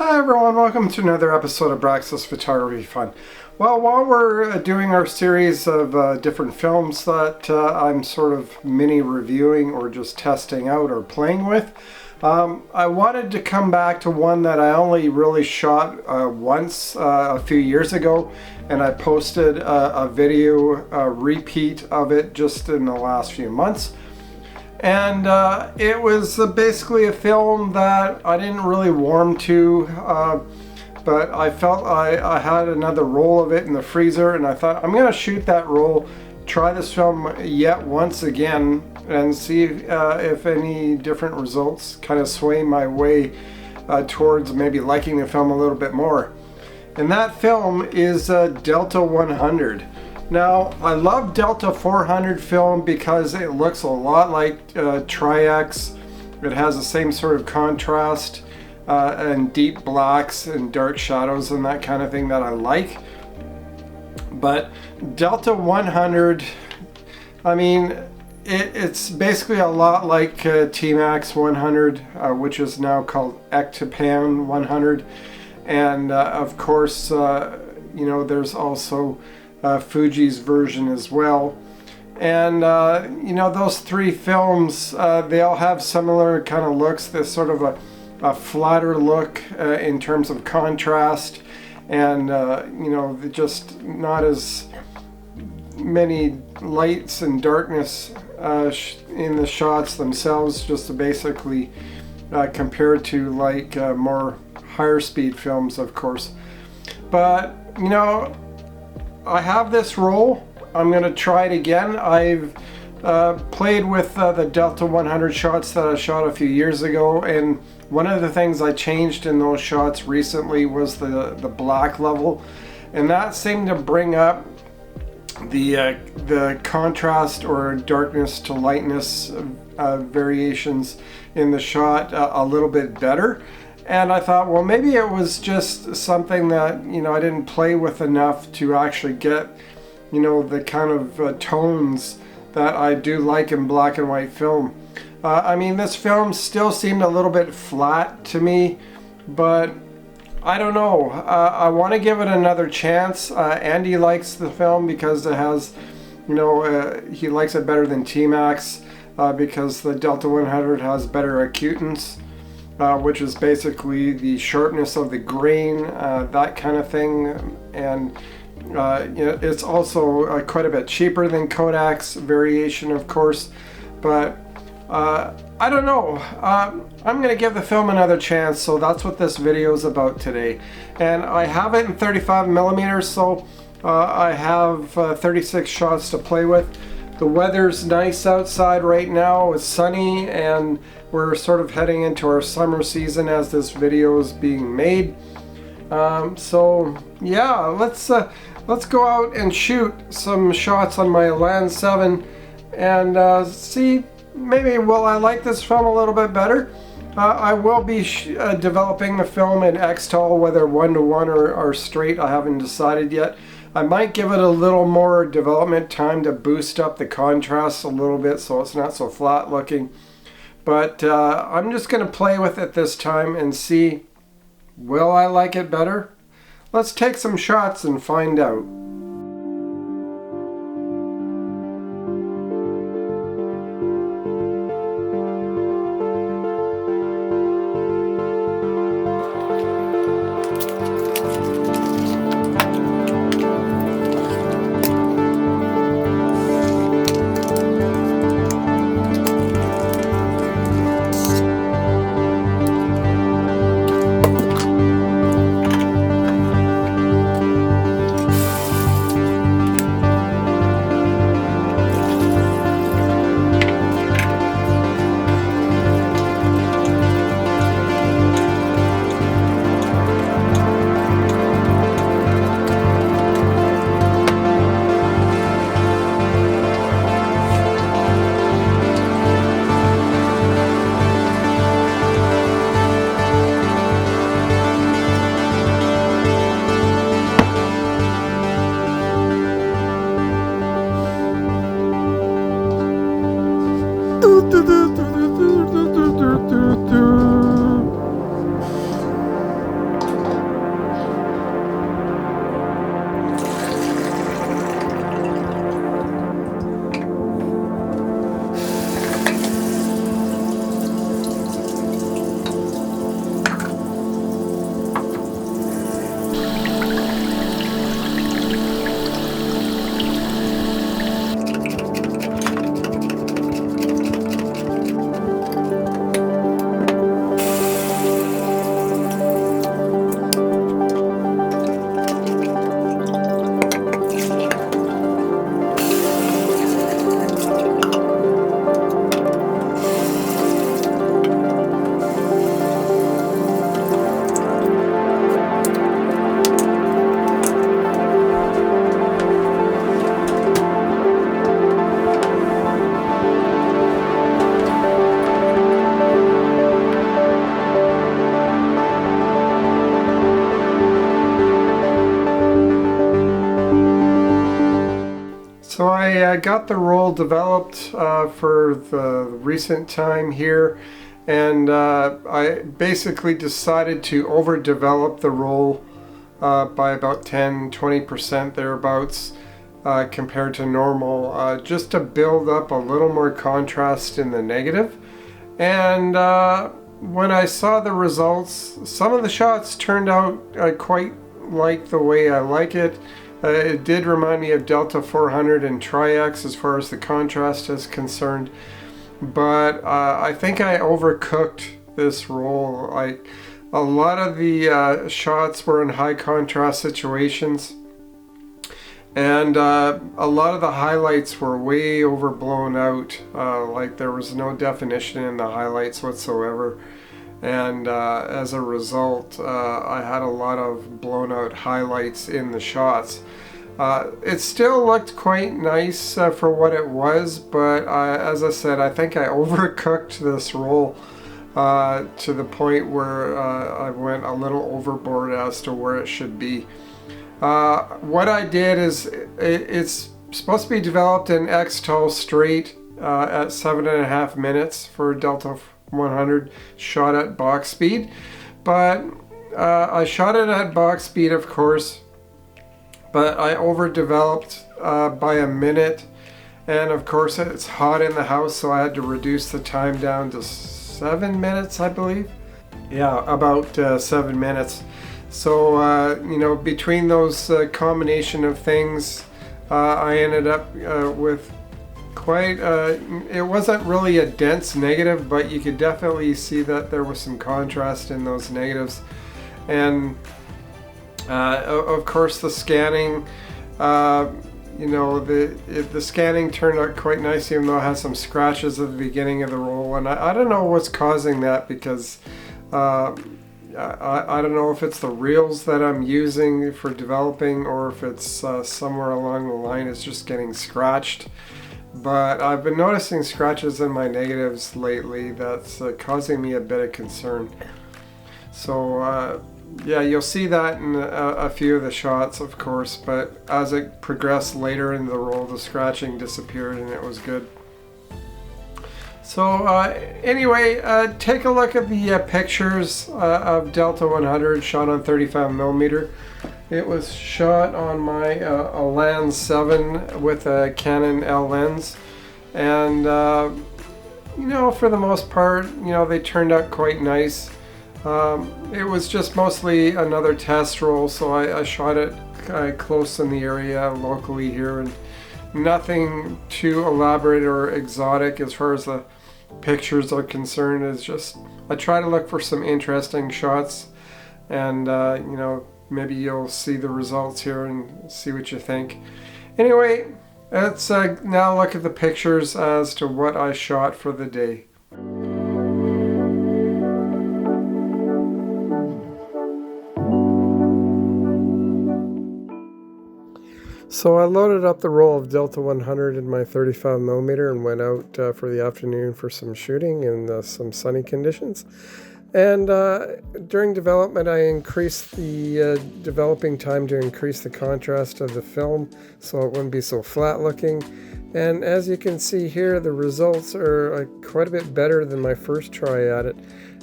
Hi everyone, welcome to another episode of Braxus Photography Fun. Well, while we're doing our series of different films that I'm sort of mini reviewing or just testing out or playing with, I wanted to come back to one that I only really shot once a few years ago, and I posted a video repeat of it just in the last few months. And it was basically a film that I didn't really warm to, but I felt I had another roll of it in the freezer, and I thought I'm going to shoot that roll, try this film yet once again, and see if any different results kind of sway my way towards maybe liking the film a little bit more. And that film is Delta 100. Now, I love Delta 400 film because it looks a lot like Tri-X. It has the same sort of contrast and deep blacks and dark shadows and that kind of thing that I like. But Delta 100, I mean, it's basically a lot like TMAX 100, which is now called Ektapan 100. And of course, you know, there's also Fuji's version as well. And you know, those three films, they all have similar kind of looks. There's sort of a flatter look in terms of contrast, and you know, just not as many lights and darkness in the shots themselves, just basically compared to like more higher speed films, of course. But you know, I have this roll. I'm going to try it again. I've played with the Delta 100 shots that I shot a few years ago, and one of the things I changed in those shots recently was the black level, and that seemed to bring up the contrast or darkness to lightness variations in the shot a little bit better. And I thought, well, maybe it was just something that, you know, I didn't play with enough to actually get, you know, the kind of tones that I do like in black and white film. I mean, this film still seemed a little bit flat to me, but I don't know. I want to give it another chance. Andy likes the film because it has, you know, he likes it better than TMAX because the Delta 100 has better acutance. Which is basically the sharpness of the grain, that kind of thing, and you know, it's also quite a bit cheaper than Kodak's variation, of course. But I don't know. I'm going to give the film another chance, so that's what this video is about today. And I have it in 35 millimeters, so I have 36 shots to play with. The weather's nice outside right now. It's sunny, and we're sort of heading into our summer season as this video is being made. So yeah, let's go out and shoot some shots on my Land 7 and see, maybe will I like this film a little bit better. I will be developing the film in X-Tall, whether 1:1 or straight, I haven't decided yet. I might give it a little more development time to boost up the contrast a little bit so it's not so flat looking. But I'm just going to play with it this time and see, will I like it better? Let's take some shots and find out. got the roll developed for the recent time here, and I basically decided to overdevelop the roll by about 10-20% thereabouts compared to normal, just to build up a little more contrast in the negative. And when I saw the results, some of the shots turned out quite like the way I like it. It did remind me of Delta 400 and TMAX as far as the contrast is concerned, but I think I overcooked this roll. A lot of the shots were in high contrast situations, and a lot of the highlights were way overblown out, like there was no definition in the highlights whatsoever. And as a result, I had a lot of blown out highlights in the shots. It still looked quite nice for what it was, but as I said, I think I overcooked this roll to the point where I went a little overboard as to where it should be. What I did is, it's supposed to be developed in X-Tol straight at 7.5 minutes for Delta 100 shot at box speed, but I shot it at box speed, of course, but I overdeveloped by a minute, and of course it's hot in the house, so I had to reduce the time down to 7 minutes, I believe. Yeah, about 7 minutes. So you know, between those combination of things, I ended up with quite it wasn't really a dense negative, but you could definitely see that there was some contrast in those negatives. And of course the scanning, you know, the scanning turned out quite nice, even though it has some scratches at the beginning of the roll, and I don't know what's causing that, because I don't know if it's the reels that I'm using for developing, or if it's somewhere along the line it's just getting scratched. But I've been noticing scratches in my negatives lately that's causing me a bit of concern. So yeah, you'll see that in a few of the shots, of course, but as it progressed later in the roll, the scratching disappeared and it was good. So anyway, take a look at the pictures of Delta 100 shot on 35mm. It was shot on my Elan 7 with a Canon L lens, and you know, for the most part, you know, they turned out quite nice. It was just mostly another test roll, so I shot it close in the area locally here, and nothing too elaborate or exotic as far as the pictures are concerned. It's just, I try to look for some interesting shots, and you know, maybe you'll see the results here and see what you think. Anyway, let's now look at the pictures as to what I shot for the day. So I loaded up the roll of Delta 100 in my 35mm and went out for the afternoon for some shooting in some sunny conditions. And during development, I increased the developing time to increase the contrast of the film so it wouldn't be so flat looking. And as you can see here, the results are quite a bit better than my first try at it.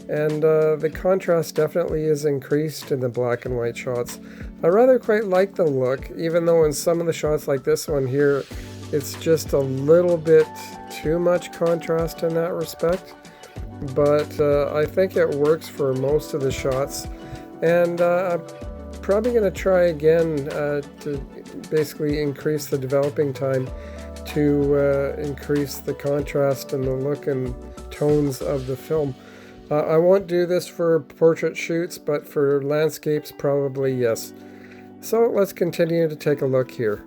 And the contrast definitely is increased in the black and white shots. I rather quite like the look, even though in some of the shots like this one here, it's just a little bit too much contrast in that respect. But I think it works for most of the shots, and I'm probably going to try again to basically increase the developing time to increase the contrast and the look and tones of the film. I won't do this for portrait shoots, but for landscapes probably yes. So let's continue to take a look here.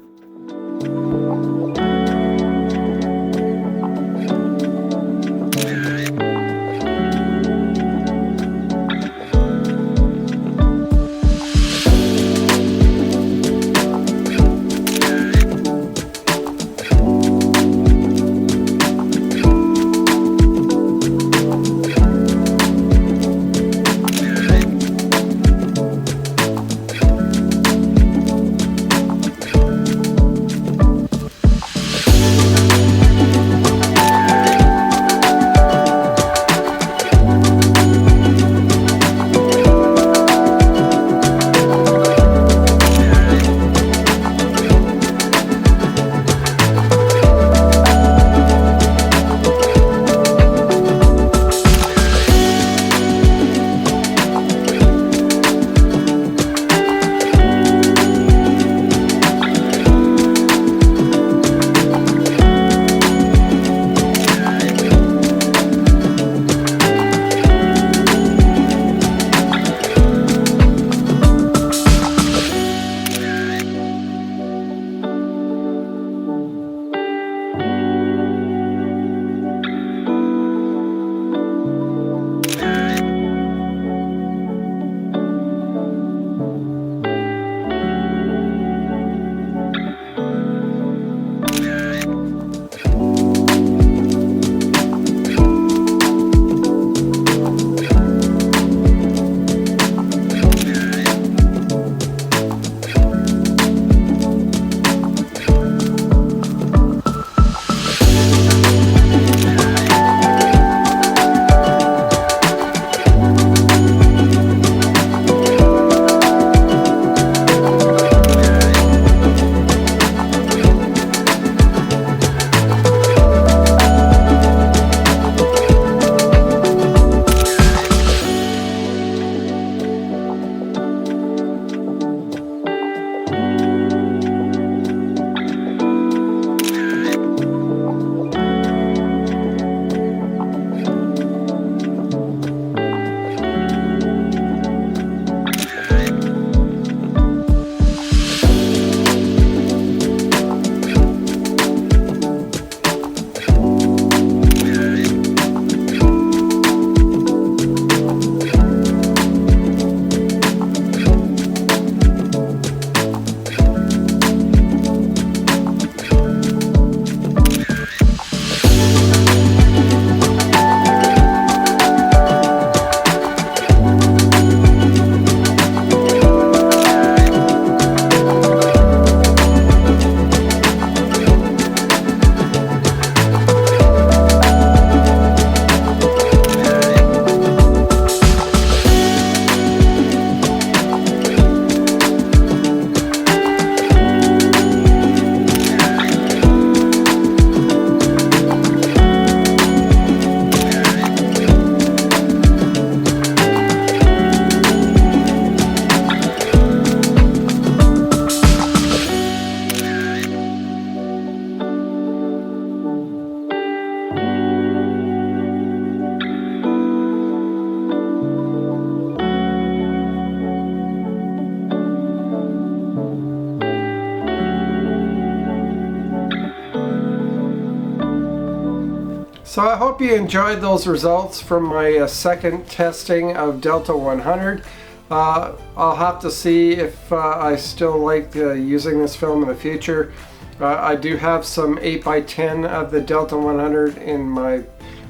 So I hope you enjoyed those results from my second testing of Delta 100. I'll have to see if I still like using this film in the future. I do have some 8x10 of the Delta 100 in my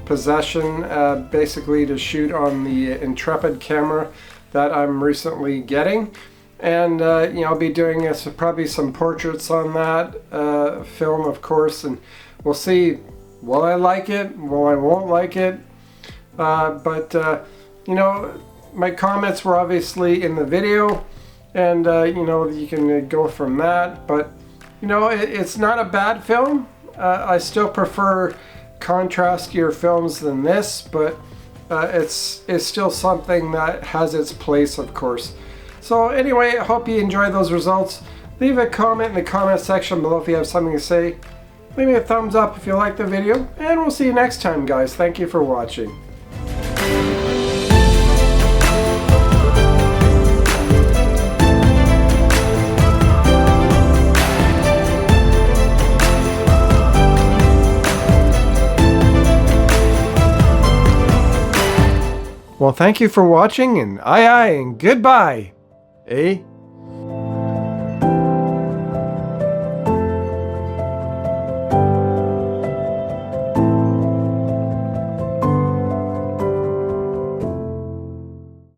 possession, basically to shoot on the Intrepid camera that I'm recently getting. And you know, I'll be doing probably some portraits on that film, of course, and we'll see. Will I like it? Will I won't like it? But you know, my comments were obviously in the video, and you know, you can go from that. But you know, it's not a bad film. I still prefer contrastier films than this, but it's still something that has its place, of course. So anyway, I hope you enjoy those results. Leave a comment in the comment section below if you have something to say. Leave me a thumbs up if you like the video, and we'll see you next time, guys. Thank you for watching. Well, thank you for watching, and aye and goodbye. Eh?